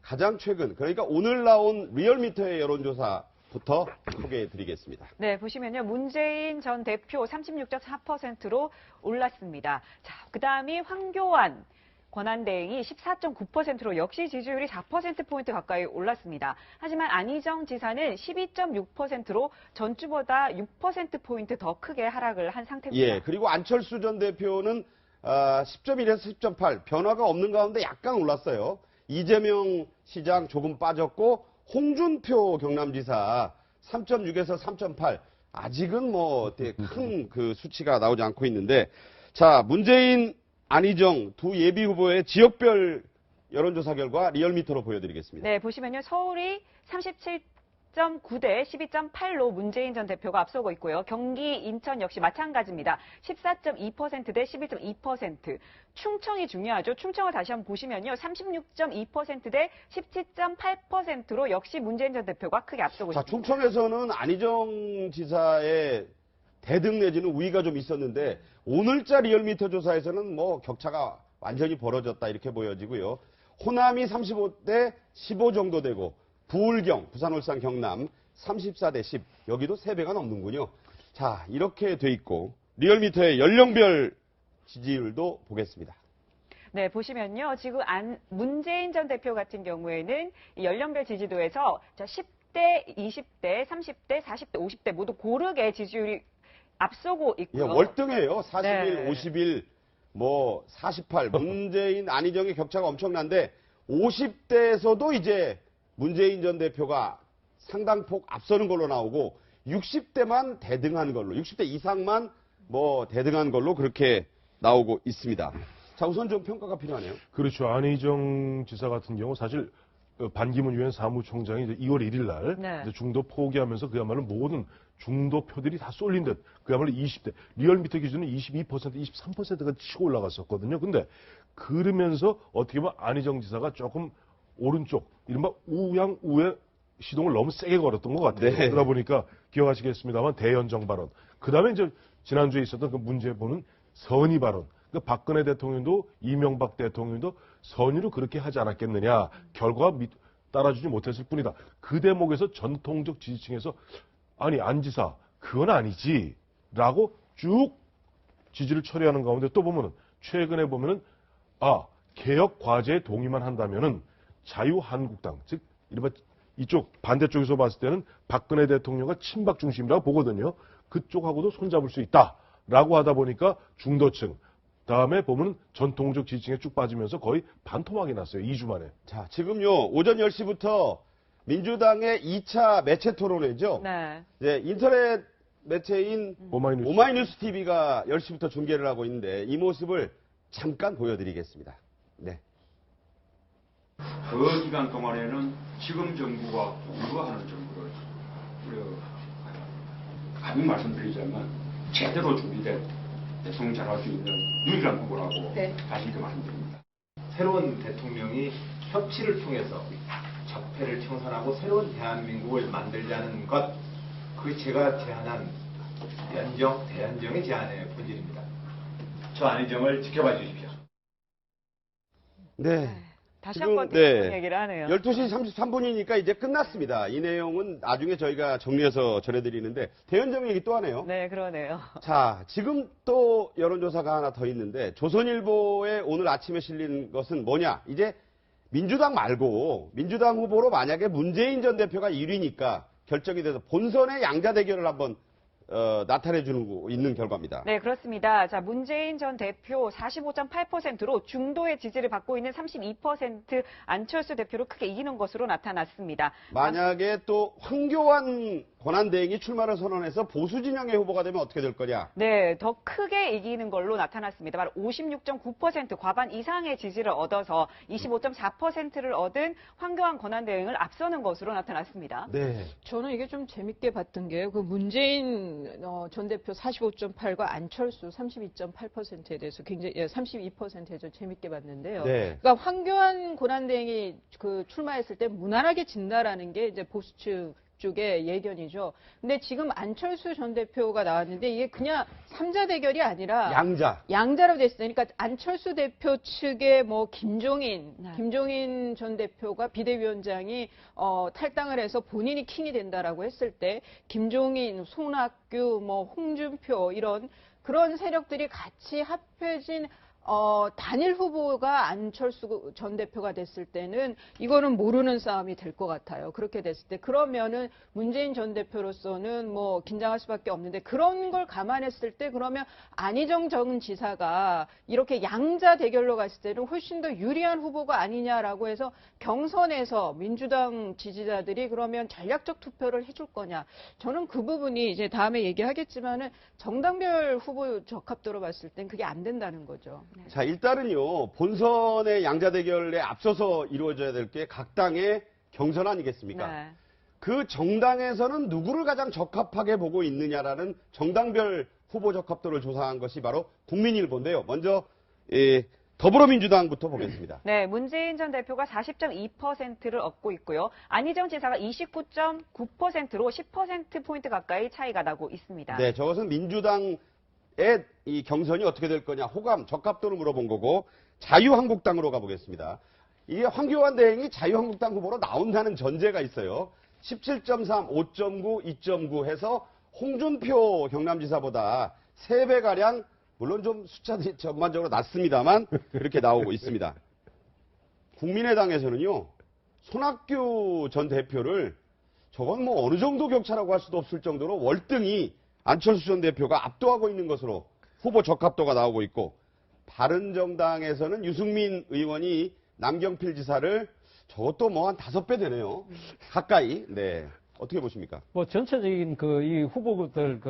가장 최근, 그러니까 오늘 나온 리얼미터의 여론조사부터 소개해 드리겠습니다. 네, 보시면요. 문재인 전 대표 36.4%로 올랐습니다. 자, 그 다음이 황교안 권한대행이 14.9%로 역시 지지율이 4%포인트 가까이 올랐습니다. 하지만 안희정 지사는 12.6%로 전주보다 6%포인트 더 크게 하락을 한 상태입니다. 예, 그리고 안철수 전 대표는 10.1에서 10.8, 변화가 없는 가운데 약간 올랐어요. 이재명 시장 조금 빠졌고, 홍준표 경남지사 3.6에서 3.8, 아직은 뭐 큰 그 수치가 나오지 않고 있는데, 자, 문재인, 안희정 두 예비 후보의 지역별 여론조사 결과 리얼미터로 보여드리겠습니다. 네, 보시면요. 서울이 37.9대 12.8로 문재인 전 대표가 앞서고 있고요. 경기, 인천 역시 마찬가지입니다. 14.2%대 11.2%. 충청이 중요하죠. 충청을 다시 한번 보시면요. 36.2%대 17.8%로 역시 문재인 전 대표가 크게 앞서고 자, 있습니다. 충청에서는 안희정 지사의 대등 내지는 우위가 좀 있었는데 오늘자 리얼미터 조사에서는 뭐 격차가 완전히 벌어졌다 이렇게 보여지고요. 호남이 35대 15 정도 되고 부울경, 부산, 울산, 경남 34대 10 여기도 3배가 넘는군요. 자, 이렇게 돼 있고 리얼미터의 연령별 지지율도 보겠습니다. 네, 보시면요. 지금 문재인 전 대표 같은 경우에는 이 연령별 지지도에서 10대, 20대, 30대, 40대, 50대 모두 고르게 지지율이 앞서고 있고요. 예, 월등해요. 41, 네. 51, 뭐 48. 문재인, 안희정의 격차가 엄청난데 50대에서도 이제 문재인 전 대표가 상당폭 앞서는 걸로 나오고 60대만 대등한 걸로, 60대 이상만 뭐 대등한 걸로 그렇게 나오고 있습니다. 자, 우선 좀 평가가 필요하네요. 그렇죠. 안희정 지사 같은 경우 사실 반기문 유엔 사무총장이 이제 2월 1일 날 네. 중도 포기하면서 그야말로 모든 중도 표들이 다 쏠린 듯 그야말로 20대 리얼미터 기준은 22%, 23%가 치고 올라갔었거든요. 근데 그러면서 어떻게 보면 안희정 지사가 조금 오른쪽 이른바 우양 우의 시동을 너무 세게 걸었던 것 같아요. 네. 그러다 보니까 기억하시겠습니다만 대연정 발언. 그다음에 이제 지난주에 있었던 그 문제 보는 선의 발언. 그 박근혜 대통령도 이명박 대통령도 선의로 그렇게 하지 않았겠느냐. 결과가 따라주지 못했을 뿐이다. 그 대목에서 전통적 지지층에서 아니 안 지사 그건 아니지 라고 쭉 지지를 처리하는 가운데 또 보면은 최근에 보면은 개혁 과제에 동의만 한다면은 자유한국당 즉 이른바 이쪽 반대쪽에서 봤을 때는 박근혜 대통령과 친박 중심이라고 보거든요. 그쪽하고도 손잡을 수 있다라고 하다 보니까 중도층 다음에 보면 전통적 지지층에 쭉 빠지면서 거의 반토막이 났어요. 2주 만에. 자, 지금요, 오전 10시부터 민주당의 2차 매체 토론회죠. 네. 이제 인터넷 매체인 오마이뉴스 TV가 10시부터 중계를 하고 있는데 이 모습을 잠깐 보여드리겠습니다. 네. 그 기간 동안에는 지금 정부가 우려하는 정부를 감히 말씀드리자면 제대로 준비된 대통령 잘할 수 있는 유일한 후보라고 다시 말씀드립니다. 새로운 대통령이 협치를 통해서 적폐를 청산하고 새로운 대한민국을 만들자는 것, 그 제가 제안한 대연정의 제안의 본질입니다. 저 안희정을 지켜봐 주십시오. 네. 다시 지금, 한번 얘기를 하네요. 12시 33분이니까 이제 끝났습니다. 이 내용은 나중에 저희가 정리해서 전해드리는데 대연정 얘기 또 하네요. 네, 그러네요. 자, 지금 또 여론조사가 하나 더 있는데 조선일보에 오늘 아침에 실린 것은 뭐냐? 이제 민주당 말고 민주당 후보로 만약에 문재인 전 대표가 1위니까 결정이 돼서 본선의 양자 대결을 한번 나타내주는 있는 결과입니다. 네, 그렇습니다. 자, 문재인 전 대표 45.8%로 중도의 지지를 받고 있는 32% 안철수 대표로 크게 이기는 것으로 나타났습니다. 만약에 또 황교안 권한대행이 출마를 선언해서 보수 진영의 후보가 되면 어떻게 될 거냐? 네, 더 크게 이기는 걸로 나타났습니다. 바로 56.9% 과반 이상의 지지를 얻어서 25.4%를 얻은 황교안 권한대행을 앞서는 것으로 나타났습니다. 네. 저는 이게 좀 재밌게 봤던 게요. 그 문재인 전 대표 45.8과 안철수 32.8%에 대해서 굉장히 32%에 좀 재밌게 봤는데요. 네. 그러니까 황교안 권한대행이 그 출마했을 때 무난하게 진다라는 게 이제 보수 측 쪽의 예견이죠. 근데 지금 안철수 전 대표가 나왔는데 이게 그냥 3자 대결이 아니라 양자로 됐어요. 그러니까 안철수 대표 측의 뭐 김종인 전 대표가 비대위원장이 탈당을 해서 본인이 킹이 된다라고 했을 때 김종인, 손학규, 뭐 홍준표 이런 그런 세력들이 같이 합해진 단일 후보가 안철수 전 대표가 됐을 때는 이거는 모르는 싸움이 될 것 같아요. 그렇게 됐을 때. 그러면은 문재인 전 대표로서는 뭐 긴장할 수밖에 없는데 그런 걸 감안했을 때 그러면 안희정 전 지사가 이렇게 양자 대결로 갔을 때는 훨씬 더 유리한 후보가 아니냐라고 해서 경선에서 민주당 지지자들이 그러면 전략적 투표를 해줄 거냐. 저는 그 부분이 이제 다음에 얘기하겠지만은 정당별 후보 적합도로 봤을 땐 그게 안 된다는 거죠. 자, 일단은요, 본선의 양자 대결에 앞서서 이루어져야 될 게 각 당의 경선 아니겠습니까? 네. 그 정당에서는 누구를 가장 적합하게 보고 있느냐라는 정당별 후보 적합도를 조사한 것이 바로 국민일보인데요. 먼저 더불어민주당부터 보겠습니다. 네, 문재인 전 대표가 40.2%를 얻고 있고요. 안희정 지사가 29.9%로 10%포인트 가까이 차이가 나고 있습니다. 네, 저것은 민주당의 이 경선이 어떻게 될 거냐, 호감, 적합도를 물어본 거고, 자유한국당으로 가보겠습니다. 이게 황교안 대행이 자유한국당 후보로 나온다는 전제가 있어요. 17.3, 5.9, 2.9 해서 홍준표 경남지사보다 3배가량, 물론 좀 숫자들이 전반적으로 낮습니다만, 그렇게 나오고 있습니다. 국민의당에서는요, 손학규 전 대표를 저건 뭐 어느 정도 격차라고 할 수도 없을 정도로 월등히 안철수 전 대표가 압도하고 있는 것으로 후보 적합도가 나오고 있고, 바른정당에서는 유승민 의원이 남경필 지사를 저것도 뭐 한 5배 되네요. 가까이. 네. 어떻게 보십니까? 뭐 전체적인 이 후보들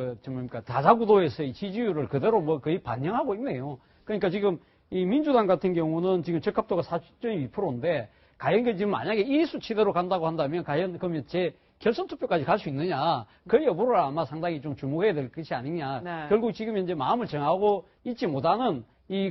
다자구도에서의 지지율을 그대로 뭐 거의 반영하고 있네요. 그러니까 지금 이 민주당 같은 경우는 지금 적합도가 40.2%인데 과연 그 지금 만약에 이 수치대로 간다고 한다면 과연 그러면 결선 투표까지 갈 수 있느냐, 그 여부를 아마 상당히 좀 주목해야 될 것이 아니냐. 네. 결국 지금 이제 마음을 정하고 있지 못하는 이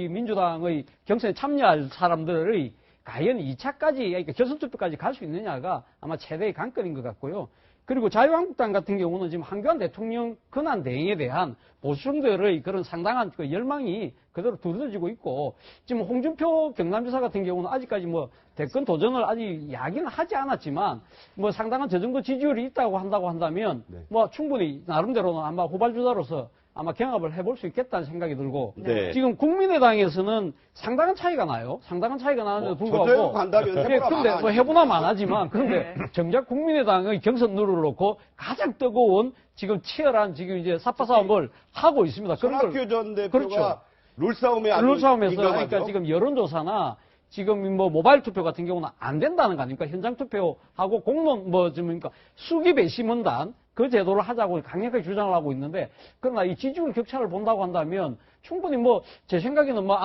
민주당의 경선에 참여할 사람들의 과연 2차까지, 그러니까 결선 투표까지 갈 수 있느냐가 아마 최대의 관건인 것 같고요. 그리고 자유한국당 같은 경우는 지금 황교안 대통령 근한 대행에 대한 보수층들의 그런 상당한 그 열망이 그대로 두드러지고 있고, 지금 홍준표 경남지사 같은 경우는 아직까지 뭐 대권 도전을 아직 이야기는 하지 않았지만 뭐 상당한 저 정도 지지율이 있다고 한다면 뭐 충분히 나름대로는 아마 후발주자로서 아마 경합을 해볼 수 있겠다는 생각이 들고, 네. 지금 국민의당에서는 상당한 차이가 나요. 상당한 차이가 나는데도 불구하고. 저대로 간다면 해보나 근데 마나 뭐 해보나 마나지만, 그런데 정작 국민의당의 경선 룰을 놓고 가장 뜨거운 지금 치열한 지금 이제 삽바싸움을 하고 있습니다. 손학규 전 대표가 그렇죠. 룰싸움에 아주 룰싸움에서 민감하죠. 그러니까 지금 여론조사나 지금 뭐 모바일 투표 같은 경우는 안 된다는 거 아닙니까? 현장 투표하고 공론 그러니까 수기 배심원단 그 제도를 하자고 강력하게 주장을 하고 있는데, 그러나 이 지지율 격차를 본다고 한다면 충분히 뭐 제 생각에는 뭐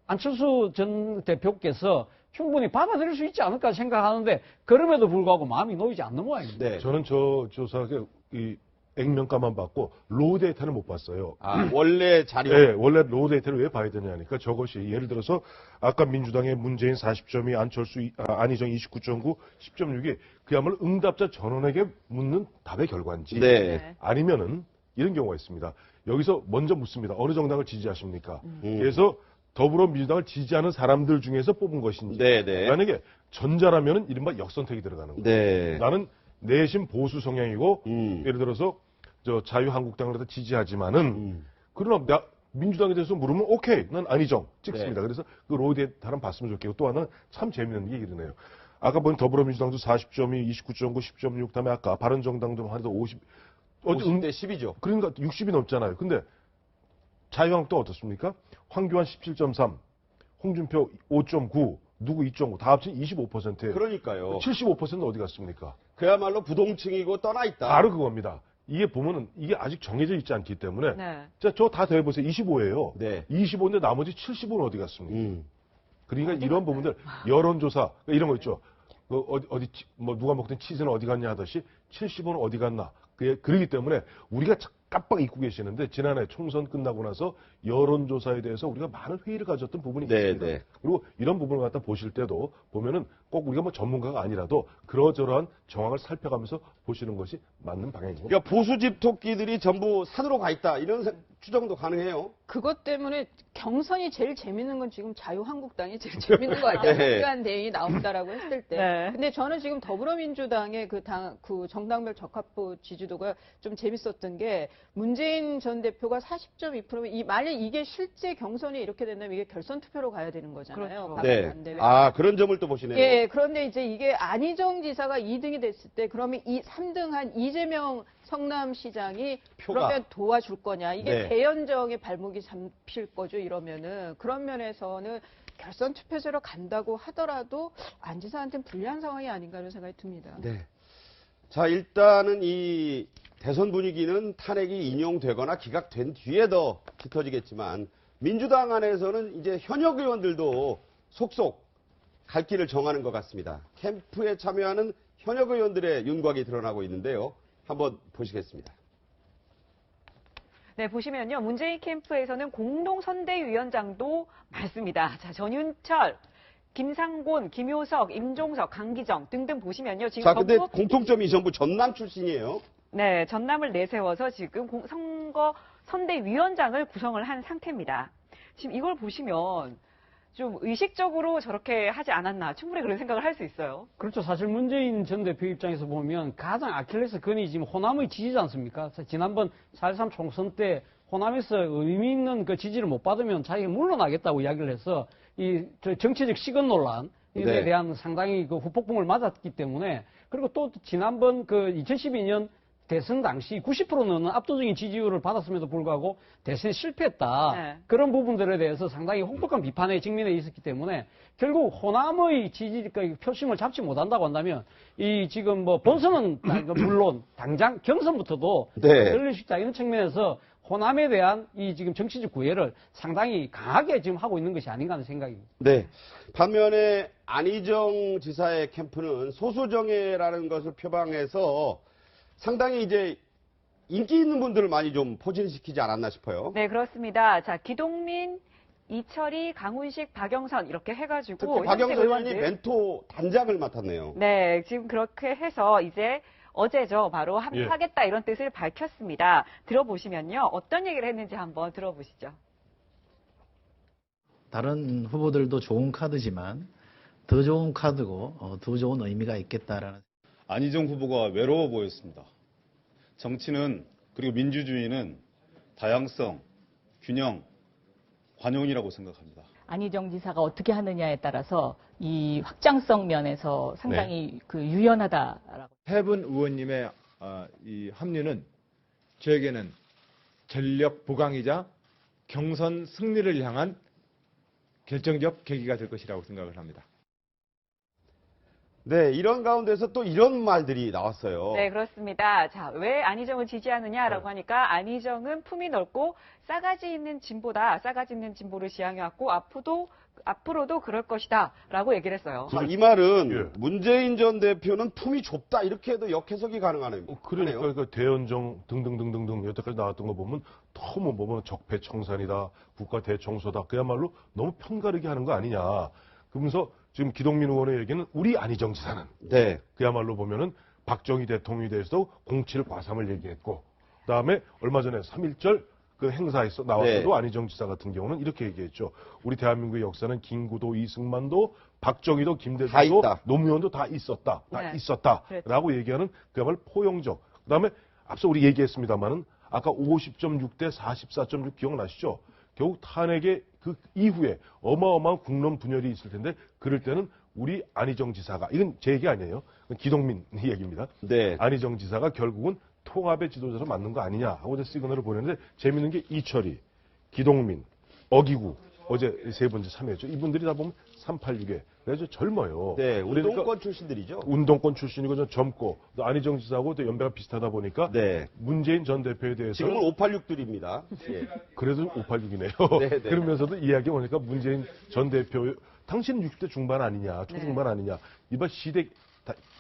안철수 전 대표께서 충분히 받아들일 수 있지 않을까 생각하는데, 그럼에도 불구하고 마음이 놓이지 않는 모양입니다. 네. 저는 저 조사에 이 액면가만 봤고 로우 데이터는 못 봤어요. 아, 원래 자료. 네, 원래 로우 데이터를 왜 봐야 되냐니까, 저것이 예를 들어서 아까 민주당의 문재인 40.2, 안희정 29.9, 10.6이 그야말로 응답자 전원에게 묻는 답의 결과인지, 네. 아니면은 이런 경우가 있습니다. 여기서 먼저 묻습니다. 어느 정당을 지지하십니까? 그래서 더불어민주당을 지지하는 사람들 중에서 뽑은 것인지. 네. 만약에 전자라면은 이른바 역선택이 들어가는 거예요. 네. 나는 내심 보수 성향이고 예를 들어서 자유한국당을 지지하지만은 그러나 민주당에 대해서 물으면 오케이, 난 안희정 찍습니다. 네. 그래서 그 로우 데이터를 봤으면 좋겠고, 또 하나는 참 재밌는 게 이러네요. 아까 본 더불어민주당도 40.2, 29.9, 10.6, 다음에 아까 바른정당도 하나도 50대 10이죠. 그러니까 60이 넘잖아요. 근데 자유한국당 어떻습니까? 황교안 17.3, 홍준표 5.9, 누구 2.5, 다 합친 25%예요. 그러니까요. 75%는 어디 갔습니까? 그야말로 부동층이고 떠나 있다. 바로 그겁니다. 이게 보면은 이게 아직 정해져 있지 않기 때문에. 네. 자, 저 다 더해보세요. 25예요. 네. 25인데 나머지 70은 어디 갔습니까? 그러니까 이런 부분들, 여론조사, 이런 거 있죠. 누가 먹던 치즈는 어디 갔냐 하듯이 70은 어디 갔나. 그러기 때문에 우리가 깜빡 잊고 계시는데 지난해 총선 끝나고 나서 여론조사에 대해서 우리가 많은 회의를 가졌던 부분이 네, 있습니다. 네. 그리고 이런 부분을 갖다 보실 때도 보면은 꼭 우리가 뭐 전문가가 아니라도 그러저러한 정황을 살펴가면서 보시는 것이 맞는 방향입니다. 그러니까 보수 집토끼들이 전부 산으로 가 있다 이런 추정도 가능해요. 그것 때문에 경선이 제일 재밌는 건 지금 자유한국당이 제일 재밌는 것 같아요. 네. 유한 대행이 나온다라고 했을 때. 네. 근데 저는 지금 더불어민주당의 그 정당별 적합부 지지도가 좀 재밌었던 게 문재인 전 대표가 40.2%면 만약 이게 실제 경선이 이렇게 된다면 이게 결선 투표로 가야 되는 거잖아요. 그렇죠. 박근혜 네. 안 되면. 아, 그런 점을 또 보시네요. 예, 그런데 이제 이게 안희정 지사가 2등이 됐을 때 그러면 이 3등한 이재명 성남시장이 표가. 그러면 도와줄 거냐. 이게 네. 대연정의 발목이 잡힐 거죠, 이러면은. 그런 면에서는 결선 투표제로 간다고 하더라도 안 지사한테는 불리한 상황이 아닌가 하는 생각이 듭니다. 네. 자, 일단은 이 대선 분위기는 탄핵이 인용되거나 기각된 뒤에 더 짙어지겠지만 민주당 안에서는 이제 현역 의원들도 속속 갈 길을 정하는 것 같습니다. 캠프에 참여하는 현역 의원들의 윤곽이 드러나고 있는데요. 한번 보시겠습니다. 네, 보시면요. 문재인 캠프에서는 공동선대위원장도 많습니다. 자, 전윤철, 김상곤, 김효석, 임종석, 강기정 등등 보시면요. 지금 자, 근데 전부 공통점이 전부 전남 출신이에요. 네, 전남을 내세워서 지금 선거 선대위원장을 구성을 한 상태입니다. 지금 이걸 보시면 좀 의식적으로 저렇게 하지 않았나 충분히 그런 생각을 할 수 있어요. 그렇죠. 사실 문재인 전 대표 입장에서 보면 가장 아킬레스건이 지금 호남의 지지지 않습니까? 지난번 4.13 총선 때 호남에서 의미 있는 그 지지를 못 받으면 자기가 물러나겠다고 이야기를 해서 저 정치적 시건 논란에 네. 대한 상당히 그 후폭풍을 맞았기 때문에 그리고 또 지난번 그 2012년 대선 당시 90%는 압도적인 지지율을 받았음에도 불구하고 대선에 실패했다. 네. 그런 부분들에 대해서 상당히 혹독한 비판에 직면해 있었기 때문에 결국 호남의 지지 표심을 잡지 못한다고 한다면 이 지금 뭐 본선은 물론 당장 경선부터도 네. 열릴 수 있다 이런 측면에서 호남에 대한 이 지금 정치적 구애를 상당히 강하게 지금 하고 있는 것이 아닌가 하는 생각입니다. 네. 반면에 안희정 지사의 캠프는 소수정예라는 것을 표방해서 상당히 이제 인기 있는 분들을 많이 좀 포진시키지 않았나 싶어요. 네, 그렇습니다. 자, 기동민, 이철희, 강훈식, 박영선 이렇게 해가지고 특히 현재 박영선 의원이 의원들 멘토 단장을 맡았네요. 네, 지금 그렇게 해서 이제 어제죠. 바로 합류하겠다 이런 뜻을 밝혔습니다. 들어보시면요. 어떤 얘기를 했는지 한번 들어보시죠. 다른 후보들도 좋은 카드지만 더 좋은 카드고 더 좋은 의미가 있겠다라는. 안희정 후보가 외로워 보였습니다. 정치는 그리고 민주주의는 다양성, 균형, 관용이라고 생각합니다. 안희정 지사가 어떻게 하느냐에 따라서 이 확장성 면에서 상당히 그 유연하다라고. 해분 의원님의 이 합류는 저에게는 전력 보강이자 경선 승리를 향한 결정적 계기가 될 것이라고 생각을 합니다. 네, 이런 가운데서 또 이런 말들이 나왔어요. 네, 그렇습니다. 자, 왜 안희정을 지지하느냐라고 하니까 안희정은 품이 넓고 싸가지 있는 진보다. 싸가지 있는 진보를 지향해왔고 앞으로도 그럴 것이다 라고 얘기를 했어요. 자, 이 말은 예. 문재인 전 대표는 품이 좁다 이렇게 해도 역해석이 가능하네요. 그러니까 그 대연정 등등등등등 여태까지 나왔던 거 보면 너무 보면 적폐청산이다, 국가 대청소다, 그야말로 너무 편가르게 하는 거 아니냐. 그러면서 지금 기동민 의원의 얘기는 우리 안희정 지사는 네. 그야말로 보면은 박정희 대통령에 대해서도 공칠 과삼을 얘기했고, 그다음에 얼마 전에 3.1절 그 행사에서 나왔어도 네. 안희정 지사 같은 경우는 이렇게 얘기했죠. 우리 대한민국의 역사는 김구도, 이승만도, 박정희도, 다 김대중도, 있다. 노무현도 다 있었다. 다 네. 있었다라고 얘기하는 그야말로 포용적. 그다음에 앞서 우리 얘기했습니다만은 아까 50.6대 44.6 기억나시죠? 결국 탄핵의 그 이후에 어마어마한 국론 분열이 있을 텐데 그럴 때는 우리 안희정 지사가, 이건 제 얘기 아니에요. 기동민 얘기입니다. 네. 안희정 지사가 결국은 통합의 지도자로 맞는 거 아니냐 하고 이제 시그널을 보냈는데 재밌는 게 이철희, 기동민, 어기구 어제 세 번째 참여했죠. 이분들이 다 보면 386에 그래서 젊어요. 네, 그러니까 운동권 출신들이죠. 운동권 출신이고 좀 젊고 또 안희정 지사하고 또 연배가 비슷하다 보니까 네. 문재인 전 대표에 대해서 지금은 586들입니다. 예. 그래도 586이네요. 네, 네. 그러면서도 이야기 오니까 문재인 전 대표 당신은 60대 중반 아니냐, 초중반 아니냐. 이번 시댁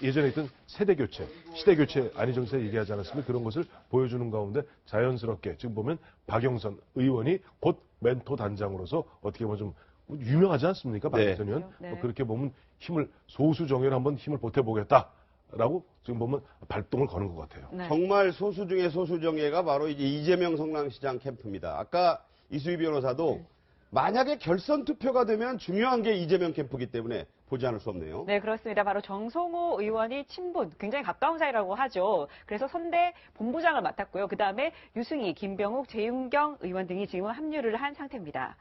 예전에 있던 세대 교체, 시대 교체 안희정 씨가 얘기하지 않았습니까? 그런 것을 보여주는 가운데 자연스럽게 지금 보면 박영선 의원이 곧 멘토 단장으로서 어떻게 보면 좀 유명하지 않습니까? 박영선 의원. 네. 그렇게 보면 힘을 소수 정예로 한번 힘을 보태보겠다라고 지금 보면 발동을 거는 것 같아요. 네. 정말 소수 중에 소수 정예가 바로 이제 이재명 성남시장 캠프입니다. 아까 이수희 변호사도 만약에 결선 투표가 되면 중요한 게 이재명 캠프이기 때문에 보지 않을 수 없네요. 네, 그렇습니다. 바로 정성호 의원이 친분, 굉장히 가까운 사이라고 하죠. 그래서 선대 본부장을 맡았고요. 그 다음에 유승희, 김병욱, 재윤경 의원 등이 지금 합류를 한 상태입니다.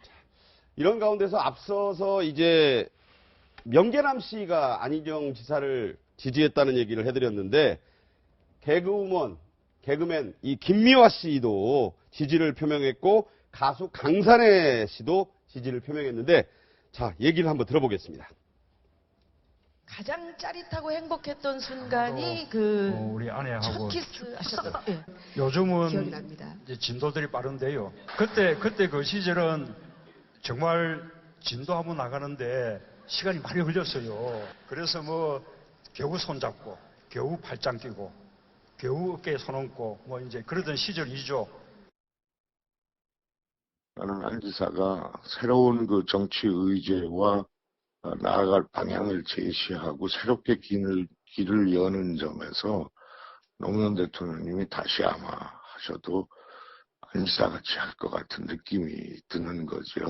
이런 가운데서 앞서서 이제 명계남 씨가 안희정 지사를 지지했다는 얘기를 해드렸는데 개그맨 이 김미화 씨도 지지를 표명했고 가수 강산혜 씨도 지지를 표명했는데 자 얘기를 한번 들어보겠습니다. 가장 짜릿하고 행복했던 순간이 우리 아내하고 첫 키스 하셨어요. 예. 요즘은 기억이 납니다. 이제 진도들이 빠른데요. 그때 그 시절은 정말 진도 한번 나가는데 시간이 많이 걸렸어요. 그래서 뭐 겨우 손잡고 겨우 팔짱 끼고 겨우 어깨에 손 얹고 뭐 이제 그러던 시절이죠. 나는 안 지사가 새로운 그 정치 의제와 나아갈 방향을 제시하고 새롭게 길을 여는 점에서 노무현 대통령님이 다시 아마 하셔도 안 지사같이 할 것 같은 느낌이 드는 거죠.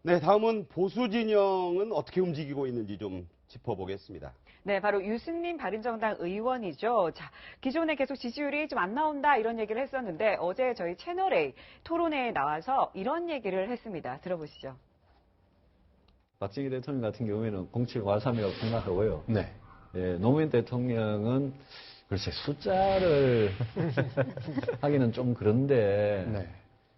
네, 다음은 보수 진영은 어떻게 움직이고 있는지 좀 짚어보겠습니다. 네, 바로 유승민 바른정당 의원이죠. 자, 기존에 계속 지지율이 좀 안 나온다 이런 얘기를 했었는데 어제 저희 채널A 토론회에 나와서 이런 얘기를 했습니다. 들어보시죠. 박정희 대통령 같은 경우에는 07과삼이라고 생각하고요. 네. 예, 노무현 대통령은 글쎄 숫자를 하기는 좀 그런데 네.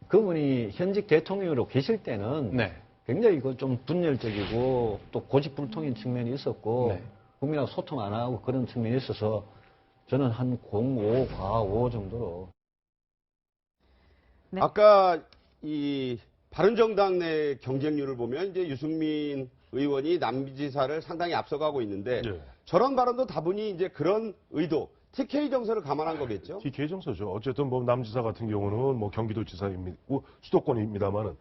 그분이 현직 대통령으로 계실 때는 네. 굉장히 이거 좀 분열적이고 또 고집불통인 측면이 있었고 네. 국민하고 소통 안 하고 그런 측면이 있어서 저는 한 05, 과5 정도로. 네. 아까 이 바른정당 내 경쟁률을 보면 이제 유승민 의원이 남지사를 상당히 앞서가고 있는데 네. 저런 발언도 다분히 이제 그런 의도, TK 정서를 감안한 거겠죠? TK 정서죠. 어쨌든 뭐 남지사 같은 경우는 뭐 경기도지사이고 수도권입니다만은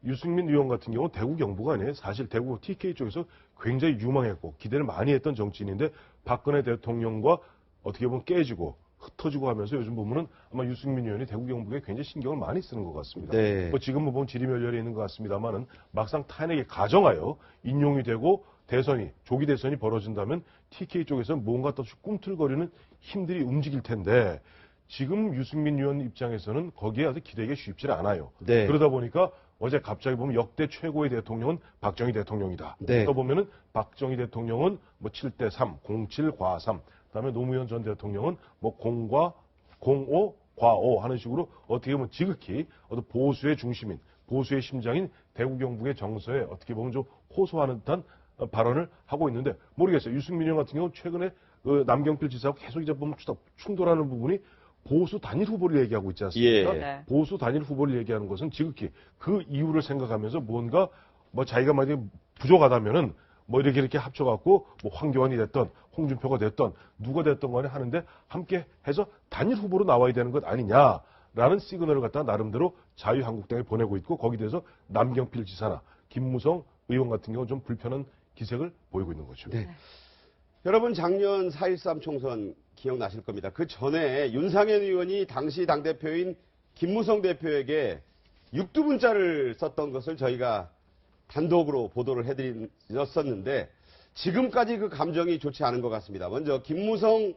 유승민 의원 같은 경우는 대구 경북 아니에요. 사실 대구 TK 쪽에서 굉장히 유망했고 기대를 많이 했던 정치인인데 박근혜 대통령과 어떻게 보면 깨지고 흩어지고 하면서 요즘 보면은 아마 유승민 의원이 대구 경북에 굉장히 신경을 많이 쓰는 것 같습니다. 네. 뭐 지금은 보면 지리멸렬에 있는 것 같습니다만은 막상 탄핵에 가정하여 인용이 되고 조기 대선이 벌어진다면 TK 쪽에서 뭔가 또 꿈틀거리는 힘들이 움직일 텐데 지금 유승민 의원 입장에서는 거기에 아주 기대기가 쉽지 않아요. 네. 그러다 보니까 어제 갑자기 보면 역대 최고의 대통령은 박정희 대통령이다. 네. 또 보면은 박정희 대통령은 뭐 7대3, 07과3, 그다음에 노무현 전 대통령은 뭐 05, 과5 하는 식으로 어떻게 보면 지극히 어떤 보수의 중심인, 보수의 심장인 대구 경북의 정서에 어떻게 보면 좀 호소하는 듯한 발언을 하고 있는데 모르겠어요. 유승민 의원 같은 경우는 최근에 그 남경필 지사하고 계속 이제 보면 충돌하는 부분이 보수 단일 후보를 얘기하고 있지 않습니까? 예. 네. 보수 단일 후보를 얘기하는 것은 지극히 그 이유를 생각하면서 뭔가 뭐 자기가 만약에 부족하다면은 뭐 이렇게 합쳐갖고 뭐 황교안이 됐던 홍준표가 됐던 누가 됐던 간에 하는데 함께 해서 단일 후보로 나와야 되는 것 아니냐라는 시그널을 갖다 나름대로 자유한국당에 보내고 있고 거기에 대해서 남경필 지사나 김무성 의원 같은 경우는 좀 불편한 기색을 보이고 있는 거죠. 네. 여러분 작년 4.13 총선 기억나실 겁니다. 그 전에 윤상현 의원이 당시 당대표인 김무성 대표에게 육두문자를 썼던 것을 저희가 단독으로 보도를 해드렸었는데 지금까지 그 감정이 좋지 않은 것 같습니다. 먼저 김무성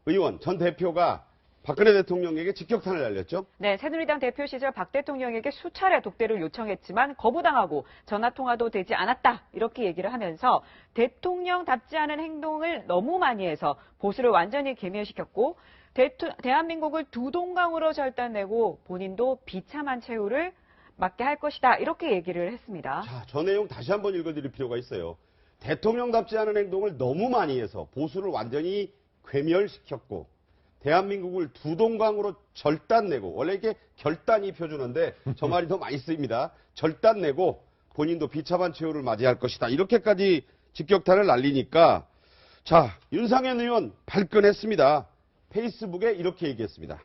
의원 전 대표가 박근혜 대통령에게 직격탄을 날렸죠. 네, 새누리당 대표 시절 박 대통령에게 수차례 독대를 요청했지만 거부당하고 전화통화도 되지 않았다. 이렇게 얘기를 하면서 대통령답지 않은 행동을 너무 많이 해서 보수를 완전히 괴멸시켰고 대한민국을 두 동강으로 절단내고 본인도 비참한 최후를 맞게 할 것이다. 이렇게 얘기를 했습니다. 자, 저 내용 다시 한번 읽어드릴 필요가 있어요. 대통령답지 않은 행동을 너무 많이 해서 보수를 완전히 괴멸시켰고 대한민국을 두 동강으로 절단내고 원래 이게 결단이 표준어인데 저 말이 더 많이 쓰입니다. 절단내고 본인도 비참한 최후를 맞이할 것이다. 이렇게까지 직격탄을 날리니까 자, 윤상현 의원 발끈했습니다. 페이스북에 이렇게 얘기했습니다.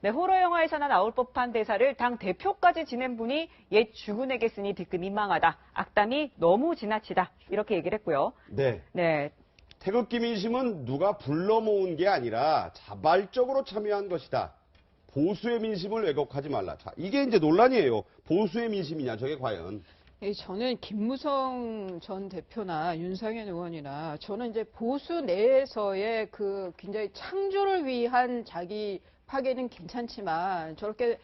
네, 호러 영화에서나 나올 법한 대사를 당 대표까지 지낸 분이 옛 주군에게 쓰니 뒤끝 민망하다. 악담이 너무 지나치다. 이렇게 얘기를 했고요. 네. 네. 태극기 민심은 누가 불러 모은 게 아니라 자발적으로 참여한 것이다. 보수의 민심을 왜곡하지 말라. 자, 이게 이제 논란이에요. 보수의 민심이냐, 저게 과연. 저는 김무성 전 대표나 윤상현 의원이나 저는 이제 보수 내에서의 그 굉장히 창조를 위한 자기 파괴는 괜찮지만 저렇게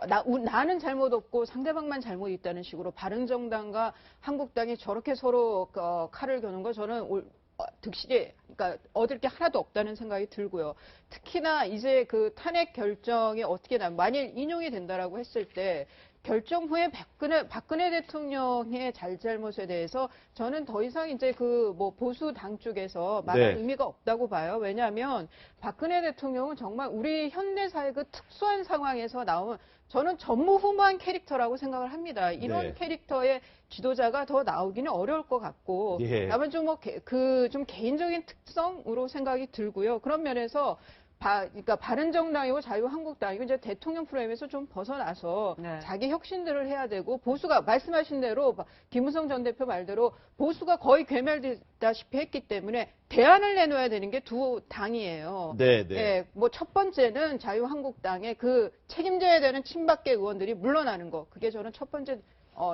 나는 잘못 없고 상대방만 잘못 있다는 식으로 바른정당과 한국당이 저렇게 서로 칼을 겨눈 거 저는 득실이, 그러니까 얻을 게 하나도 없다는 생각이 들고요. 특히나 이제 그 탄핵 결정이 어떻게 만일 인용이 된다라고 했을 때 결정 후에 박근혜 대통령의 잘잘못에 대해서 저는 더 이상 이제 그 뭐 보수 당 쪽에서 말할 의미가 없다고 봐요. 왜냐하면 박근혜 대통령은 정말 우리 현대사의 그 특수한 상황에서 나온 저는 전무후무한 캐릭터라고 생각을 합니다. 이런 캐릭터의 지도자가 더 나오기는 어려울 것 같고, 다만 좀 좀 개인적인 특성으로 생각이 들고요. 그런 면에서 그러니까 바른정당이고 자유한국당이고 이제 대통령 프레임에서 좀 벗어나서 자기 혁신들을 해야 되고 보수가 말씀하신 대로 김무성 전 대표 말대로 보수가 거의 괴멸되다시피 했기 때문에 대안을 내놓아야 되는 게 두 당이에요. 뭐 첫 번째는 자유한국당의 그 책임져야 되는 친박계 의원들이 물러나는 거. 그게 저는 첫 번째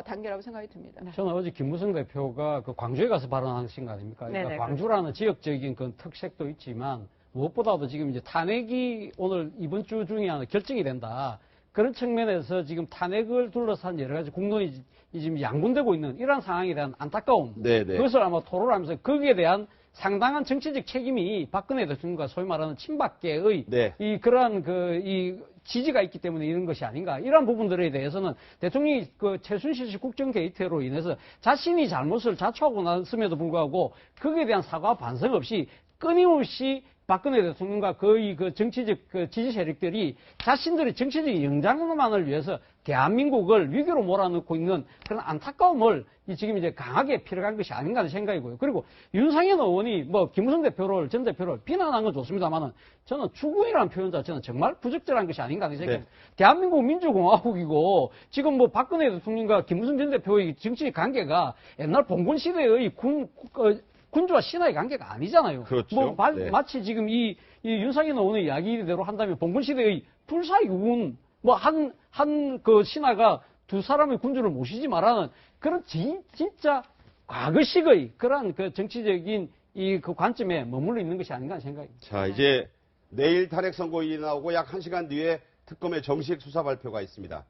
단계라고 생각이 듭니다. 저는 어제 김무성 대표가 그 광주에 가서 발언하신 거 아닙니까? 그러니까 광주라는 지역적인 그 특색도 있지만 무엇보다도 지금 이제 탄핵이 오늘 이번 주 중에 하나 결정이 된다. 그런 측면에서 지금 탄핵을 둘러싼 여러 가지 공론이 지금 양분되고 있는 이러한 상황에 대한 안타까움. 그것을 아마 토로를 하면서 거기에 대한 상당한 정치적 책임이 박근혜 대통령과 소위 말하는 친박계의 이 그러한 이 지지가 있기 때문에 이런 것이 아닌가. 이러한 부분들에 대해서는 대통령이 그 최순실 씨 국정 게이트로 인해서 자신이 잘못을 자초하고 났음에도 불구하고 거기에 대한 사과와 반성 없이 끊임없이 박근혜 대통령과 거의 그 정치적 그 지지 세력들이 자신들의 정치적 영장만을 위해서 대한민국을 위기로 몰아넣고 있는 그런 안타까움을 지금 이제 강하게 필요한 것이 아닌가 하는 생각이고요. 그리고 윤상현 의원이 뭐 김무성 전 대표를 비난한 건 좋습니다만은 저는 추구이라는 표현 자체는 정말 부적절한 것이 아닌가 하는 생각입니다. 대한민국 민주공화국이고 지금 뭐 박근혜 대통령과 김무성 전 대표의 정치 관계가 옛날 봉건 시대의 군주와 신하의 관계가 아니잖아요. 그렇죠. 마치 지금 이 윤상현 의원의 이야기대로 한다면 봉건시대의 불사유군, 그 신하가 두 사람의 군주를 모시지 말라는 그런 진짜 과거식의 그러한 그 정치적인 그 관점에 머물러 있는 것이 아닌가 하는 생각입니다. 자, 이제 내일 탄핵 선고일이 나오고 약 1시간 뒤에 특검의 정식 수사 발표가 있습니다.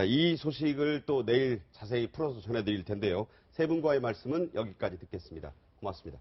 이 소식을 또 내일 자세히 풀어서 전해드릴 텐데요. 세 분과의 말씀은 여기까지 듣겠습니다. 고맙습니다.